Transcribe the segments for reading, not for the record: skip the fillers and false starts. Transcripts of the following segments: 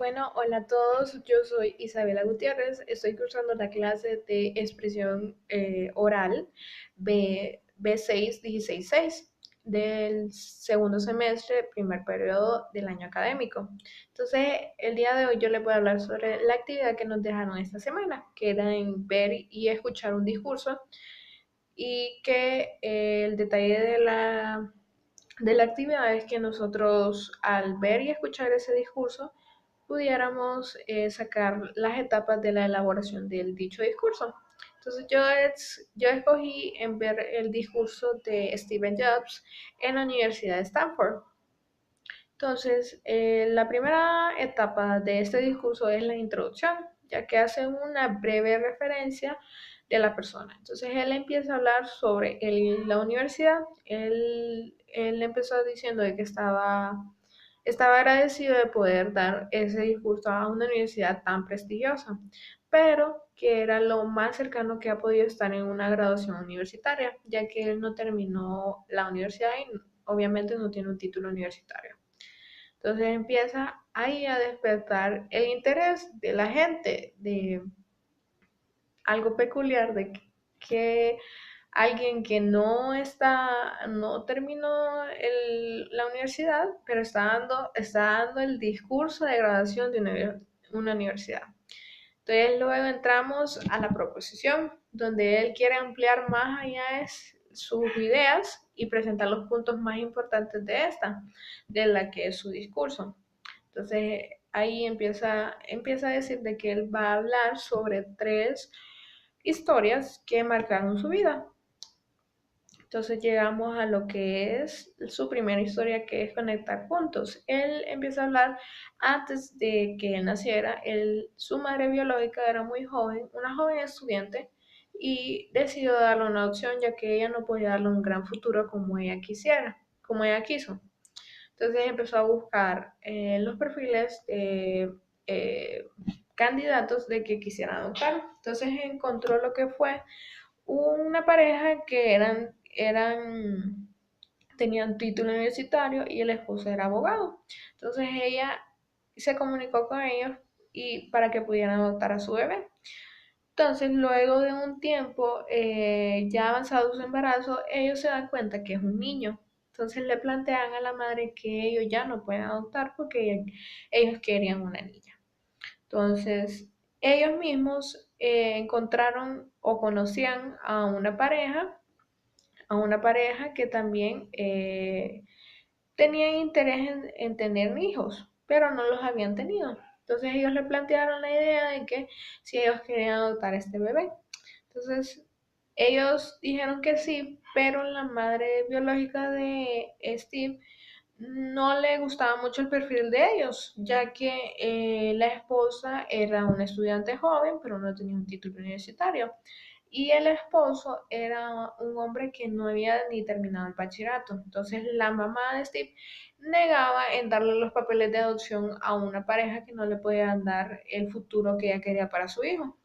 Bueno, hola a todos, yo soy Isabela Gutiérrez, estoy cursando la clase de expresión oral B6 16 6 del segundo semestre, primer periodo del año académico. Entonces, el día de hoy yo les voy a hablar sobre la actividad que nos dejaron esta semana, que era en ver y escuchar un discurso y que el detalle de la actividad es que nosotros al ver y escuchar ese discurso pudiéramos sacar las etapas de la elaboración del dicho discurso. Entonces yo escogí en ver el discurso de Steve Jobs en la Universidad de Stanford. Entonces, la primera etapa de este discurso es la introducción, ya que hace una breve referencia de la persona. Entonces, él empieza a hablar sobre la universidad. Él empezó diciendo de que estaba agradecido de poder dar ese discurso a una universidad tan prestigiosa, pero que era lo más cercano que ha podido estar en una graduación universitaria, ya que él no terminó la universidad y obviamente no tiene un título universitario. Entonces empieza ahí a despertar el interés de la gente de algo peculiar de que alguien que no terminó la universidad, pero está dando el discurso de graduación de una universidad. Entonces luego entramos a la proposición, donde él quiere ampliar más allá sus ideas y presentar los puntos más importantes de la que es su discurso. Entonces ahí empieza a decir de que él va a hablar sobre tres historias que marcaron su vida. Entonces llegamos a lo que es su primera historia, que es conectar puntos. Él empieza a hablar antes de que él naciera. Su madre biológica era muy joven, una joven estudiante, y decidió darle una opción ya que ella no podía darle un gran futuro como ella quisiera, como ella quiso. Entonces empezó a buscar los perfiles de candidatos de que quisieran adoptar. Entonces encontró lo que fue una pareja que tenían título universitario y el esposo era abogado. Entonces ella se comunicó con ellos y para que pudieran adoptar a su bebé. Entonces, luego de un tiempo, ya avanzado su embarazo, ellos se dan cuenta que es un niño. Entonces le plantean a la madre que ellos ya no pueden adoptar porque ellos querían una niña. Entonces, ellos mismos encontraron o conocían a una pareja que también tenían interés en tener hijos, pero no los habían tenido. Entonces ellos le plantearon la idea de que si ellos querían adoptar este bebé. Entonces ellos dijeron que sí, pero la madre biológica de Steve no le gustaba mucho el perfil de ellos, ya que la esposa era una estudiante joven, pero no tenía un título universitario. Y el esposo era un hombre que no había ni terminado el bachillerato. Entonces la mamá de Steve negaba en darle los papeles de adopción a una pareja que no le podían dar el futuro que ella quería para su hijo.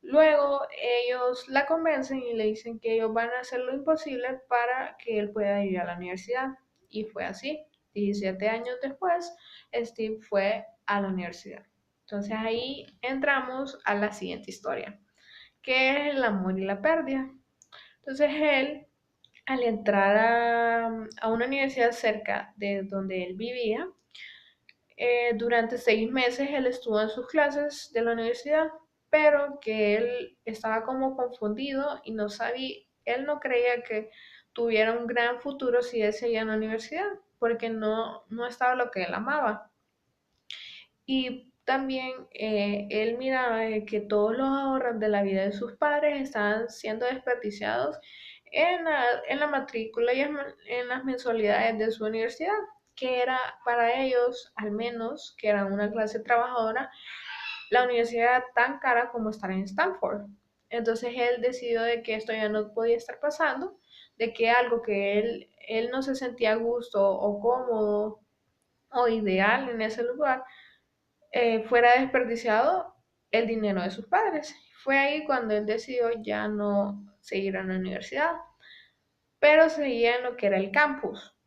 Luego ellos la convencen y le dicen que ellos van a hacer lo imposible para que él pueda ir a la universidad. Y fue así. 17 años después, Steve fue a la universidad. Entonces ahí entramos a la siguiente historia, que es el amor y la pérdida. Entonces él, al entrar a una universidad cerca de donde él vivía, durante 6 meses él estuvo en sus clases de la universidad, pero que él estaba como confundido y no sabía, él no creía que tuviera un gran futuro si él seguía en la universidad, porque no estaba lo que él amaba. Y también él miraba que todos los ahorros de la vida de sus padres estaban siendo desperdiciados en la matrícula y en las mensualidades de su universidad, que era para ellos, al menos, que eran una clase trabajadora, la universidad era tan cara como estar en Stanford. Entonces él decidió de que esto ya no podía estar pasando, de que algo que él no se sentía a gusto o cómodo o ideal en ese lugar, fuera desperdiciado el dinero de sus padres. Fue ahí cuando él decidió ya no seguir en la universidad, pero seguía en lo que era el campus.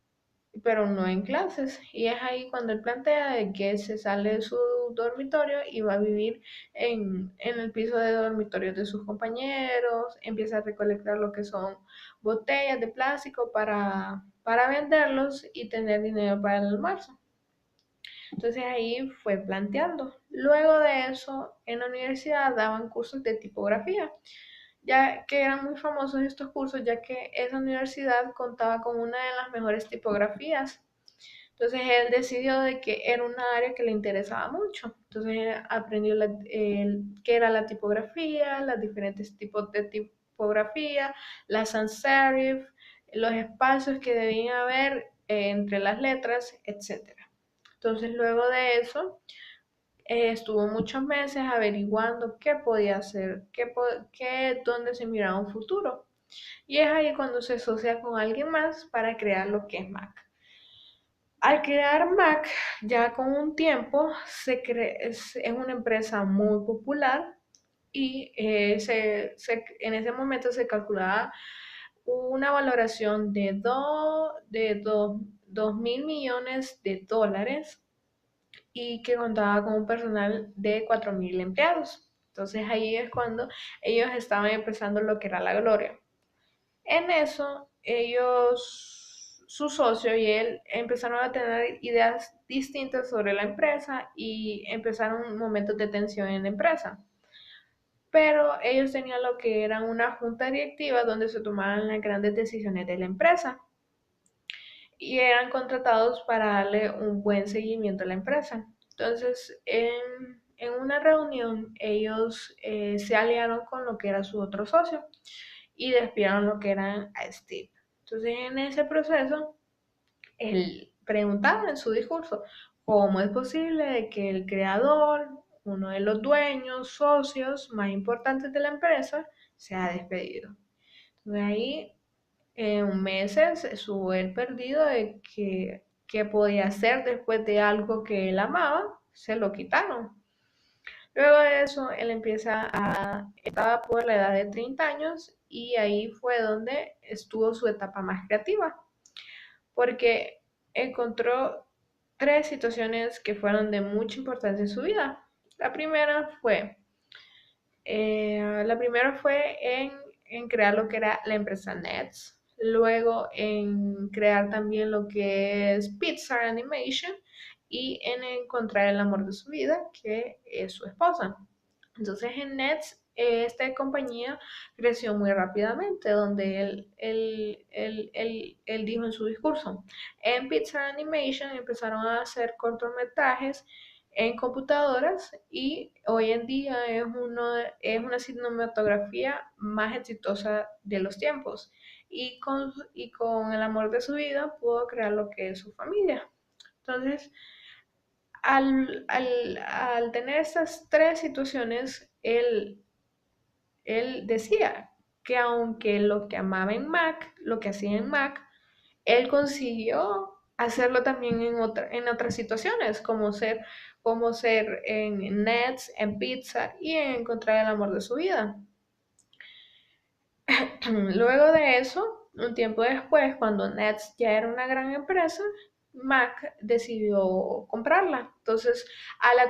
pero no en clases. Y es ahí cuando él plantea de que se sale de su dormitorio y va a vivir en el piso de dormitorios de sus compañeros, empieza a recolectar lo que son botellas de plástico para venderlos y tener dinero para el almuerzo. Entonces ahí fue planteando. Luego de eso, en la universidad daban cursos de tipografía, ya que eran muy famosos estos cursos, ya que esa universidad contaba con una de las mejores tipografías. Entonces él decidió de que era una área que le interesaba mucho. Entonces él aprendió qué era la tipografía, los diferentes tipos de tipografía, la sans serif, los espacios que debían haber entre las letras, etcétera. Entonces luego de eso estuvo muchos meses averiguando qué podía hacer, dónde se miraba un futuro. Y es ahí cuando se asocia con alguien más para crear lo que es Mac. Al crear Mac, ya con un tiempo, es una empresa muy popular y en ese momento se calculaba una valoración de 2.000 millones de dólares y que contaba con un personal de 4.000 empleados. Entonces ahí es cuando ellos estaban empezando lo que era la gloria. En eso, su socio y él empezaron a tener ideas distintas sobre la empresa y empezaron momentos de tensión en la empresa. Pero ellos tenían lo que era una junta directiva donde se tomaban las grandes decisiones de la empresa y eran contratados para darle un buen seguimiento a la empresa. Entonces, en una reunión, ellos se aliaron con lo que era su otro socio y despidieron lo que era a Steve. Entonces, en ese proceso, él preguntaba en su discurso cómo es posible que el creador, uno de los dueños, socios más importantes de la empresa, sea despedido. Entonces ahí en meses estuvo él perdido de qué podía hacer después de algo que él amaba, se lo quitaron. Luego de eso, estaba por la edad de 30 años y ahí fue donde estuvo su etapa más creativa, porque encontró tres situaciones que fueron de mucha importancia en su vida. La primera fue en crear lo que era la empresa Nets, luego en crear también lo que es Pixar Animation y en encontrar el amor de su vida, que es su esposa. Entonces en Nets, esta compañía creció muy rápidamente, donde él dijo en su discurso, en Pixar Animation empezaron a hacer cortometrajes en computadoras y hoy en día es una cinematografía más exitosa de los tiempos. Y con el amor de su vida pudo crear lo que es su familia. Entonces, al tener estas tres situaciones, él decía que aunque lo que amaba en Mac, lo que hacía en Mac, él consiguió hacerlo también en otras situaciones, como ser en Nets, en Pizza y en encontrar el amor de su vida. Luego de eso, un tiempo después, cuando Nets ya era una gran empresa, Mac decidió comprarla. Entonces, al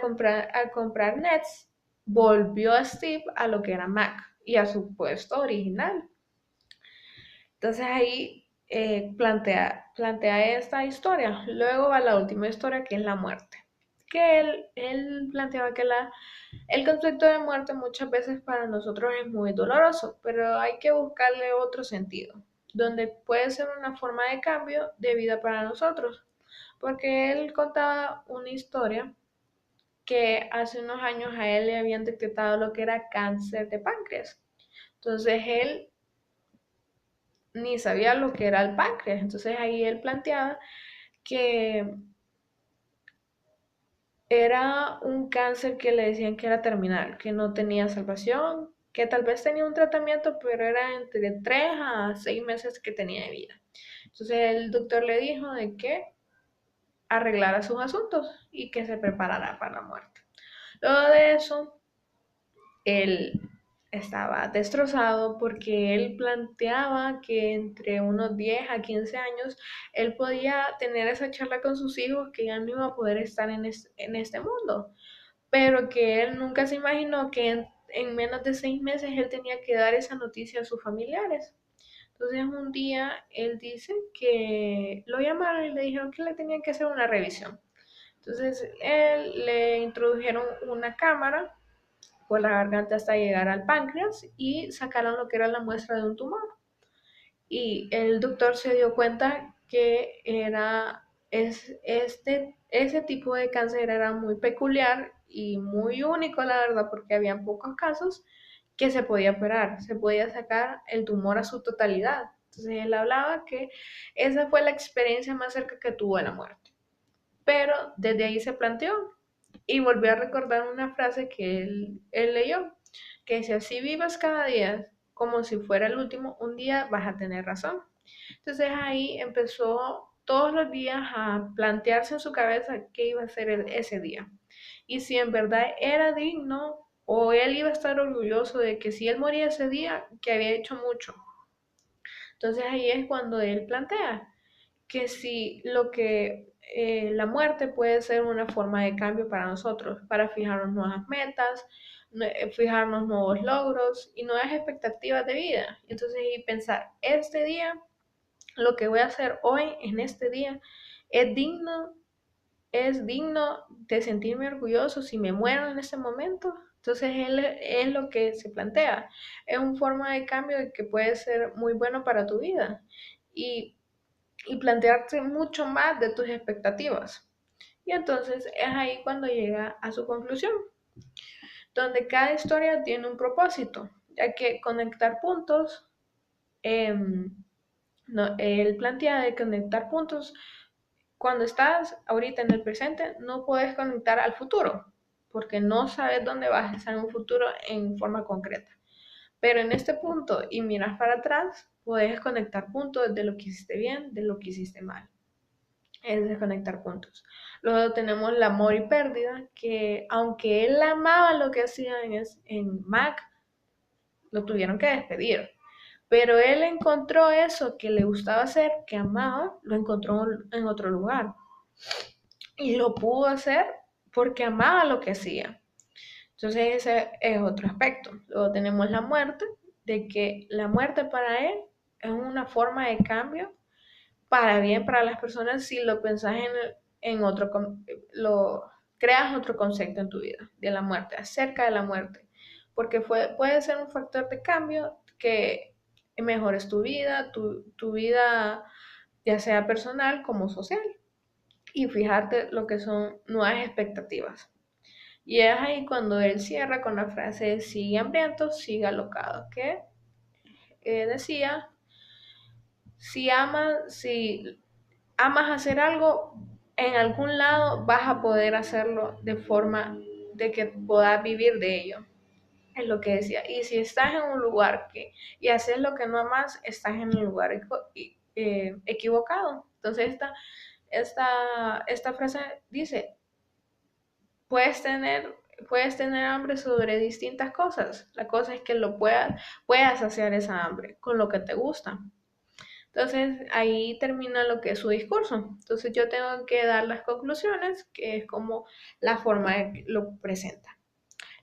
comprar Nets, volvió a Steve a lo que era Mac y a su puesto original. Entonces ahí plantea esta historia. Luego va la última historia, que es la muerte. Que él planteaba que el concepto de muerte muchas veces para nosotros es muy doloroso, pero hay que buscarle otro sentido, donde puede ser una forma de cambio de vida para nosotros. Porque él contaba una historia que hace unos años a él le habían detectado lo que era cáncer de páncreas. Entonces él ni sabía lo que era el páncreas. Entonces ahí él planteaba que era un cáncer que le decían que era terminal, que no tenía salvación, que tal vez tenía un tratamiento, pero era entre 3 a 6 meses que tenía de vida. Entonces el doctor le dijo de que arreglara sus asuntos y que se preparara para la muerte. Luego de eso, él estaba destrozado porque él planteaba que entre unos 10 a 15 años él podía tener esa charla con sus hijos que ya no iba a poder estar en este mundo, pero que él nunca se imaginó que en menos de 6 meses él tenía que dar esa noticia a sus familiares. Entonces un día él dice que lo llamaron y le dijeron que le tenían que hacer una revisión. Entonces él le introdujeron una cámara por la garganta hasta llegar al páncreas y sacaron lo que era la muestra de un tumor. Y el doctor se dio cuenta que ese tipo de cáncer era muy peculiar y muy único, la verdad, porque habían pocos casos que se podía operar, se podía sacar el tumor a su totalidad. Entonces él hablaba que esa fue la experiencia más cerca que tuvo de la muerte. Pero desde ahí se planteó y volvió a recordar una frase que él leyó, que decía, si vivas cada día como si fuera el último, un día vas a tener razón. Entonces ahí empezó todos los días a plantearse en su cabeza qué iba a hacer ese día. Y si en verdad era digno o él iba a estar orgulloso de que si él moría ese día, que había hecho mucho. Entonces ahí es cuando él plantea que si lo que la muerte puede ser una forma de cambio para nosotros, para fijarnos nuevas metas, fijarnos nuevos logros y nuevas expectativas de vida. Entonces, y pensar, este día, lo que voy a hacer hoy, en este día, es digno, es digno de sentirme orgulloso si me muero en ese momento. Entonces, él es lo que se plantea. Es una forma de cambio que puede ser muy bueno para tu vida. Y plantearte mucho más de tus expectativas. Y entonces es ahí cuando llega a su conclusión, donde cada historia tiene un propósito, ya que conectar puntos, eh, no, él plantea de conectar puntos, cuando estás ahorita en el presente, no puedes conectar al futuro, porque no sabes dónde vas a estar en un futuro en forma concreta. Pero en este punto y miras para atrás, puedes conectar puntos de lo que hiciste bien, de lo que hiciste mal. Es desconectar puntos. Luego tenemos el amor y pérdida, que aunque él amaba lo que hacía en Mac, lo tuvieron que despedir. Pero él encontró eso que le gustaba hacer, que amaba, lo encontró en otro lugar. Y lo pudo hacer porque amaba lo que hacía. Entonces ese es otro aspecto. Luego tenemos la muerte, de que la muerte para él es una forma de cambio para bien para las personas si lo pensás en otro, lo creas otro concepto en tu vida de la muerte, acerca de la muerte, porque puede ser un factor de cambio que mejores tu vida, tu vida ya sea personal como social y fijarte lo que son nuevas expectativas. Y es ahí cuando él cierra con la frase sigue hambriento, sigue alocado, que decía, si amas hacer algo, en algún lado vas a poder hacerlo de forma de que puedas vivir de ello. Es lo que decía. Y si estás en un lugar y haces lo que no amas, estás en el lugar equivocado. Entonces esta frase dice, puedes tener, puedes tener hambre sobre distintas cosas. La cosa es que puedas saciar esa hambre con lo que te gusta. Entonces ahí termina lo que es su discurso. Entonces yo tengo que dar las conclusiones, que es como la forma de que lo presenta.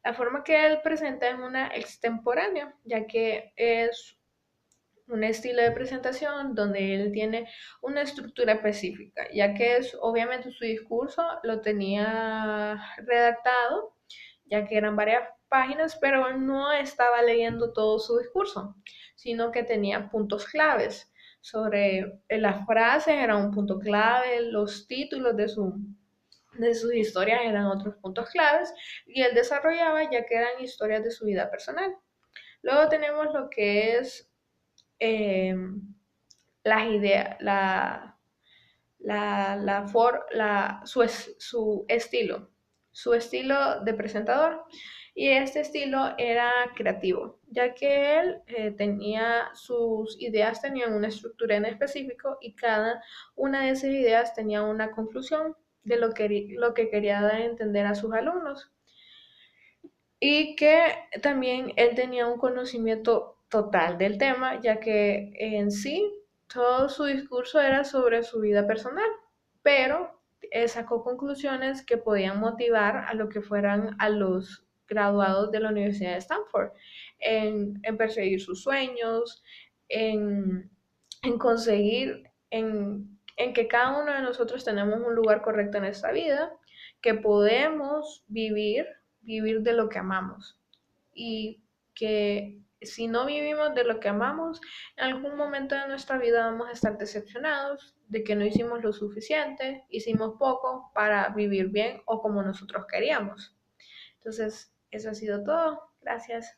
La forma que él presenta es una extemporánea, ya que es un estilo de presentación donde él tiene una estructura específica, ya que es obviamente su discurso lo tenía redactado, ya que eran varias páginas, pero no estaba leyendo todo su discurso, sino que tenía puntos claves sobre las frases, era un punto clave, los títulos de sus historias eran otros puntos claves y él desarrollaba ya que eran historias de su vida personal. Luego tenemos lo que es eh, las ideas, su estilo de presentador. Y este estilo era creativo, ya que él tenía sus ideas, tenían una estructura en específico y cada una de esas ideas tenía una conclusión de lo que quería dar a entender a sus alumnos. y que también él tenía un conocimiento total del tema, ya que en sí todo su discurso era sobre su vida personal, pero sacó conclusiones que podían motivar a lo que fueran a los graduados de la Universidad de Stanford en perseguir sus sueños, en, en conseguir, en que cada uno de nosotros tenemos un lugar correcto en esta vida, que podemos vivir de lo que amamos y que si no vivimos de lo que amamos, en algún momento de nuestra vida vamos a estar decepcionados de que no hicimos lo suficiente, hicimos poco para vivir bien o como nosotros queríamos. Entonces, eso ha sido todo. Gracias.